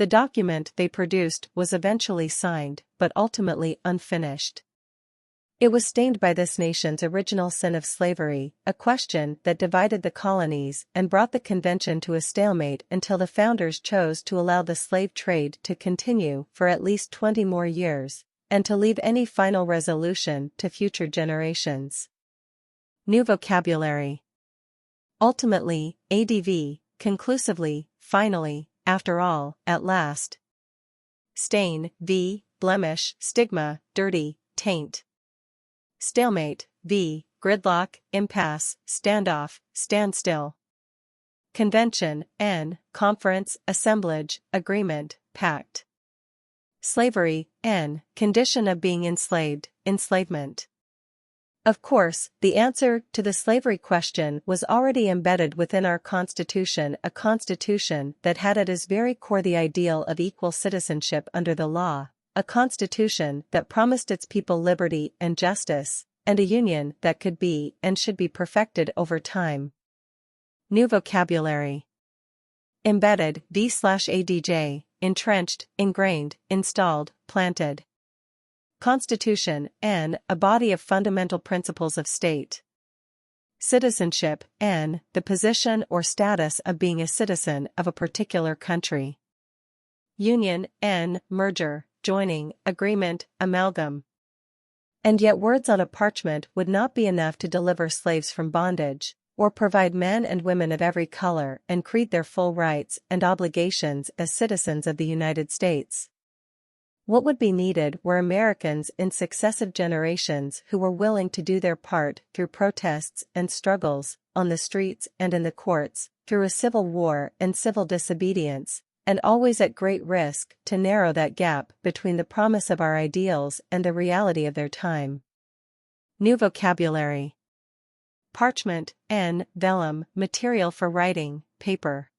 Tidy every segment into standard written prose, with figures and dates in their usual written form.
The document they produced was eventually signed, but ultimately unfinished. It was stained by this nation's original sin of slavery, a question that divided the colonies and brought the convention to a stalemate until the founders chose to allow the slave trade to continue for at least 20 more years, and to leave any final resolution to future generations. New vocabulary. Ultimately, ADV, conclusively, finally, after all, at last. Stain, v, blemish, stigma, dirty, taint. Stalemate, v, gridlock, impasse, standoff, standstill. Convention, n, conference, assemblage, agreement, pact. Slavery, n, condition of being enslaved, enslavement. Of course, the answer to the slavery question was already embedded within our Constitution, a Constitution that had at its very core the ideal of equal citizenship under the law, a Constitution that promised its people liberty and justice, and a union that could be and should be perfected over time. New vocabulary. Embedded, v/adj, entrenched, ingrained, installed, planted. Constitution, n, a body of fundamental principles of state. Citizenship, n, the position or status of being a citizen of a particular country. Union, n, merger, joining, agreement, amalgam. And yet words on a parchment would not be enough to deliver slaves from bondage, or provide men and women of every color and creed their full rights and obligations as citizens of the United States. What would be needed were Americans in successive generations who were willing to do their part through protests and struggles, on the streets and in the courts, through a civil war and civil disobedience, and always at great risk to narrow that gap between the promise of our ideals and the reality of their time. New vocabulary. Parchment, n, vellum, material for writing, paper.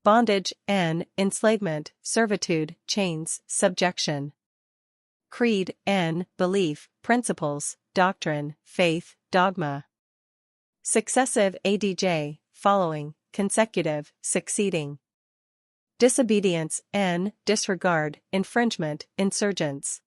Bondage, n, enslavement, servitude, chains, subjection. Creed, n, belief, principles, doctrine, faith, dogma. Successive, adj, following, consecutive, succeeding. Disobedience, n, disregard, infringement, insurgents.